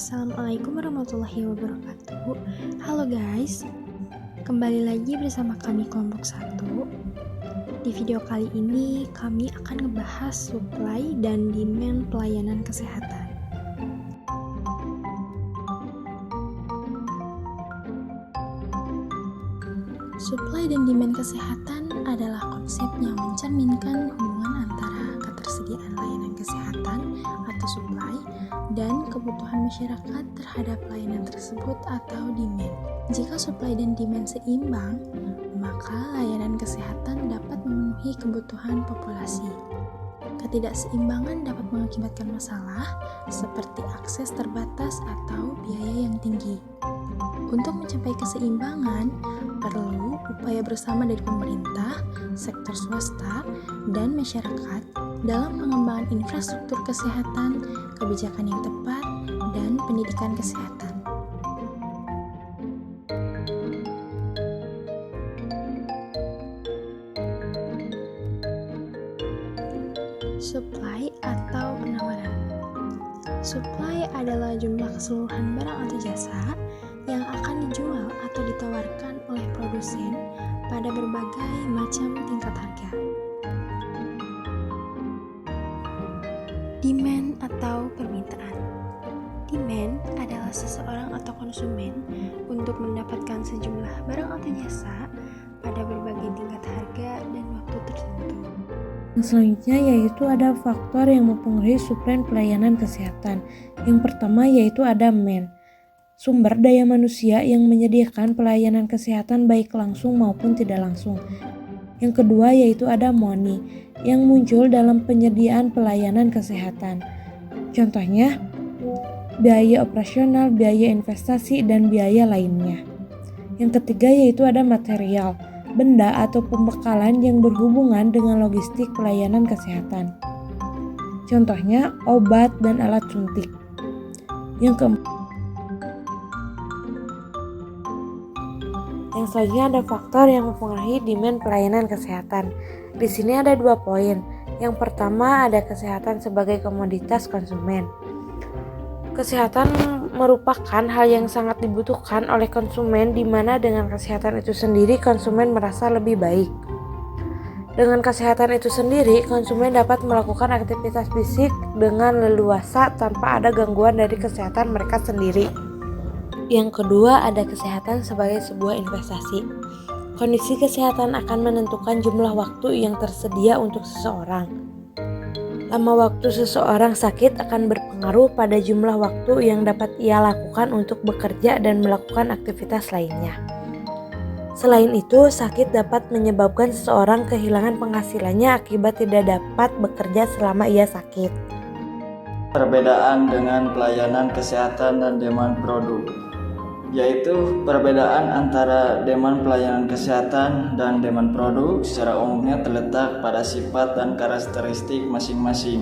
Assalamualaikum warahmatullahi wabarakatuh. Halo guys, kembali lagi bersama kami kelompok 1. Di video kali ini kami akan ngebahas supply dan demand pelayanan kesehatan. Supply dan demand kesehatan adalah konsep yang mencerminkan hubungan antara ketersediaan layanan kesehatan atau supply dan kebutuhan masyarakat terhadap layanan tersebut atau demand. Jika supply dan demand seimbang, maka layanan kesehatan dapat memenuhi kebutuhan populasi. Ketidakseimbangan dapat mengakibatkan masalah seperti akses terbatas atau biaya yang tinggi. Untuk mencapai keseimbangan, perlu upaya bersama dari pemerintah, sektor swasta, dan masyarakat dalam pengembangan infrastruktur kesehatan, kebijakan yang tepat, dan pendidikan kesehatan. Supply atau penawaran. Supply adalah jumlah keseluruhan barang atau jasa yang akan dijual atau ditawarkan oleh produsen pada berbagai macam tingkat harga. Demand atau permintaan. Demand adalah seseorang atau konsumen untuk mendapatkan sejumlah barang atau jasa pada berbagai tingkat harga dan waktu tertentu. Selanjutnya yaitu ada faktor yang mempengaruhi supply pelayanan kesehatan. Yang pertama yaitu ada man, sumber daya manusia yang menyediakan pelayanan kesehatan baik langsung maupun tidak langsung. Yang kedua yaitu ada money, yang muncul dalam penyediaan pelayanan kesehatan. Contohnya, biaya operasional, biaya investasi, dan biaya lainnya. Yang ketiga yaitu ada material, benda atau pembekalan yang berhubungan dengan logistik pelayanan kesehatan. Contohnya, obat dan alat suntik. Yang selanjutnya ada faktor yang mempengaruhi demand pelayanan kesehatan. Di sini ada 2 poin. Yang pertama ada kesehatan sebagai komoditas konsumen. Kesehatan merupakan hal yang sangat dibutuhkan oleh konsumen, di mana dengan kesehatan itu sendiri konsumen merasa lebih baik. Dengan kesehatan itu sendiri, konsumen dapat melakukan aktivitas fisik dengan leluasa tanpa ada gangguan dari kesehatan mereka sendiri. Yang kedua ada kesehatan sebagai sebuah investasi. Kondisi kesehatan akan menentukan jumlah waktu yang tersedia untuk seseorang. Lama waktu seseorang sakit akan berpengaruh pada jumlah waktu yang dapat ia lakukan untuk bekerja dan melakukan aktivitas lainnya. Selain itu, sakit dapat menyebabkan seseorang kehilangan penghasilannya akibat tidak dapat bekerja selama ia sakit. Perbedaan dengan pelayanan kesehatan dan demand produk, yaitu perbedaan antara demand pelayanan kesehatan dan demand produk secara umumnya terletak pada sifat dan karakteristik masing-masing.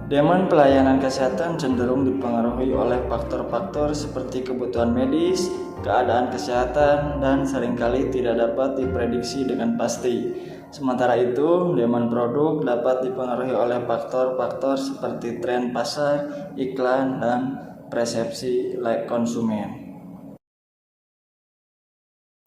Demand pelayanan kesehatan cenderung dipengaruhi oleh faktor-faktor seperti kebutuhan medis, keadaan kesehatan, dan seringkali tidak dapat diprediksi dengan pasti. Sementara itu, demand produk dapat dipengaruhi oleh faktor-faktor seperti tren pasar, iklan, dan persepsi konsumen.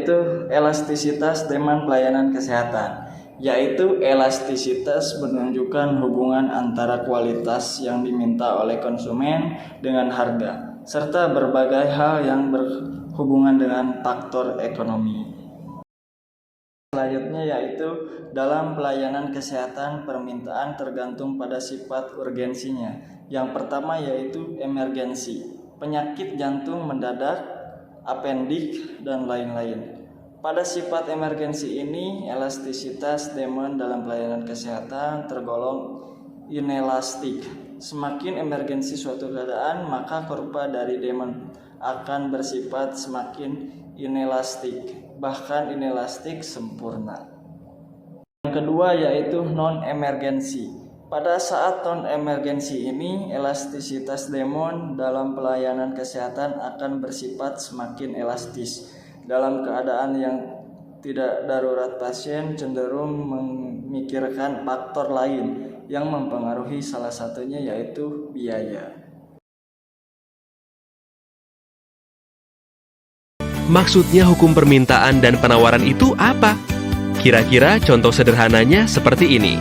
Itu elastisitas demand pelayanan kesehatan, yaitu elastisitas menunjukkan hubungan antara kualitas yang diminta oleh konsumen dengan harga, serta berbagai hal yang berhubungan dengan faktor ekonomi. Selanjutnya yaitu dalam pelayanan kesehatan permintaan tergantung pada sifat urgensinya. Yang pertama yaitu emergensi, penyakit jantung mendadak, apendik, dan lain-lain. Pada sifat emergensi ini, elastisitas demand dalam pelayanan kesehatan tergolong inelastik. Semakin emergensi suatu keadaan, maka kurva dari demand akan bersifat semakin inelastik, bahkan inelastik sempurna. Yang kedua yaitu non-emergensi. Pada saat non-emergensi ini, elastisitas demand dalam pelayanan kesehatan akan bersifat semakin elastis. Dalam keadaan yang tidak darurat, pasien cenderung memikirkan faktor lain yang mempengaruhi, salah satunya yaitu biaya. Maksudnya hukum permintaan dan penawaran itu apa? Kira-kira contoh sederhananya seperti ini.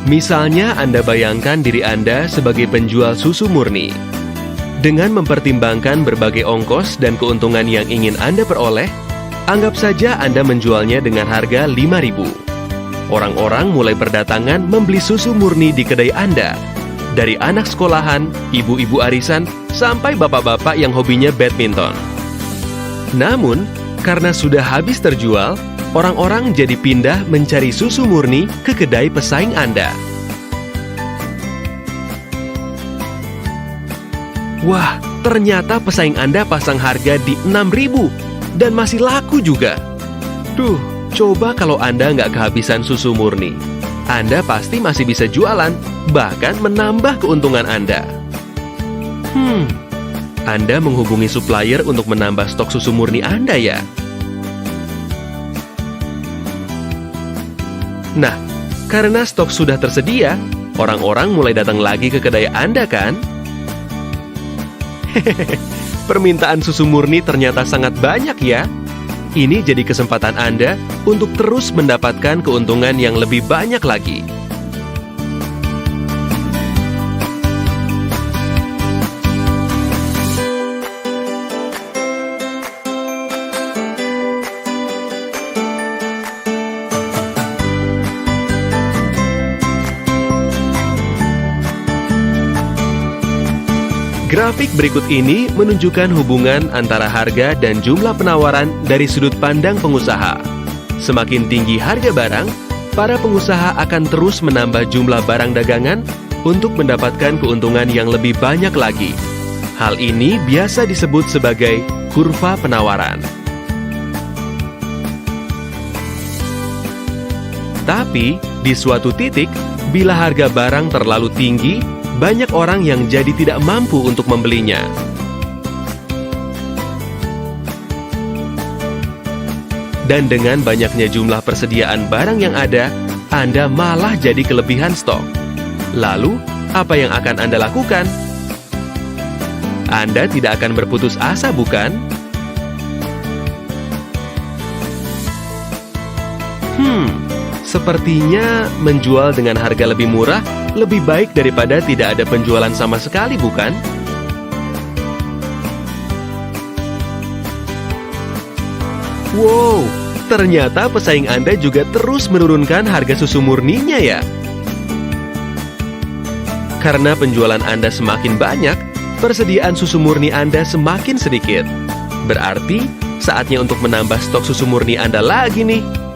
Misalnya Anda bayangkan diri Anda sebagai penjual susu murni. Dengan mempertimbangkan berbagai ongkos dan keuntungan yang ingin Anda peroleh, anggap saja Anda menjualnya dengan harga Rp5.000. Orang-orang mulai berdatangan membeli susu murni di kedai Anda. Dari anak sekolahan, ibu-ibu arisan, sampai bapak-bapak yang hobinya badminton. Namun, karena sudah habis terjual, orang-orang jadi pindah mencari susu murni ke kedai pesaing Anda. Wah, ternyata pesaing Anda pasang harga di Rp6.000 dan masih laku juga. Duh, coba kalau Anda nggak kehabisan susu murni. Anda pasti masih bisa jualan, bahkan menambah keuntungan Anda. Anda menghubungi supplier untuk menambah stok susu murni Anda ya? Nah, karena stok sudah tersedia, orang-orang mulai datang lagi ke kedai Anda kan? Permintaan susu murni ternyata sangat banyak ya. Ini jadi kesempatan Anda untuk terus mendapatkan keuntungan yang lebih banyak lagi. Grafik berikut ini menunjukkan hubungan antara harga dan jumlah penawaran dari sudut pandang pengusaha. Semakin tinggi harga barang, para pengusaha akan terus menambah jumlah barang dagangan untuk mendapatkan keuntungan yang lebih banyak lagi. Hal ini biasa disebut sebagai kurva penawaran. Tapi, di suatu titik, bila harga barang terlalu tinggi, banyak orang yang jadi tidak mampu untuk membelinya. Dan dengan banyaknya jumlah persediaan barang yang ada, Anda malah jadi kelebihan stok. Lalu, apa yang akan Anda lakukan? Anda tidak akan berputus asa, bukan? Sepertinya menjual dengan harga lebih murah lebih baik daripada tidak ada penjualan sama sekali, bukan? Wow, ternyata pesaing Anda juga terus menurunkan harga susu murninya ya. Karena penjualan Anda semakin banyak, persediaan susu murni Anda semakin sedikit. Berarti, saatnya untuk menambah stok susu murni Anda lagi nih.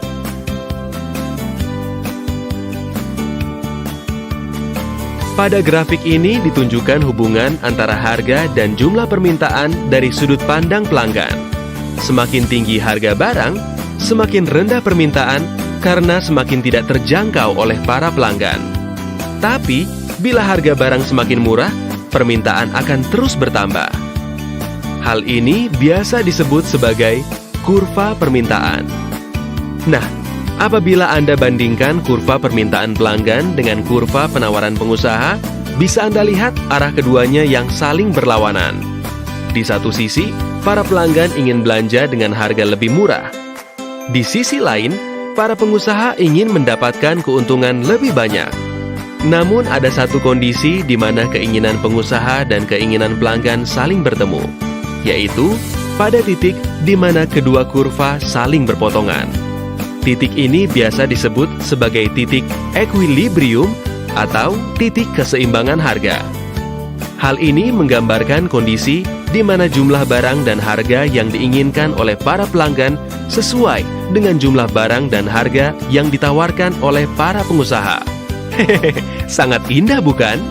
Pada grafik ini ditunjukkan hubungan antara harga dan jumlah permintaan dari sudut pandang pelanggan. Semakin tinggi harga barang, semakin rendah permintaan karena semakin tidak terjangkau oleh para pelanggan. Tapi, bila harga barang semakin murah, permintaan akan terus bertambah. Hal ini biasa disebut sebagai kurva permintaan. Nah, apabila Anda bandingkan kurva permintaan pelanggan dengan kurva penawaran pengusaha, bisa Anda lihat arah keduanya yang saling berlawanan. Di satu sisi, para pelanggan ingin belanja dengan harga lebih murah. Di sisi lain, para pengusaha ingin mendapatkan keuntungan lebih banyak. Namun ada satu kondisi di mana keinginan pengusaha dan keinginan pelanggan saling bertemu, yaitu pada titik di mana kedua kurva saling berpotongan. Titik ini biasa disebut sebagai titik equilibrium atau titik keseimbangan harga. Hal ini menggambarkan kondisi di mana jumlah barang dan harga yang diinginkan oleh para pelanggan sesuai dengan jumlah barang dan harga yang ditawarkan oleh para pengusaha. Hehehe, sangat indah bukan?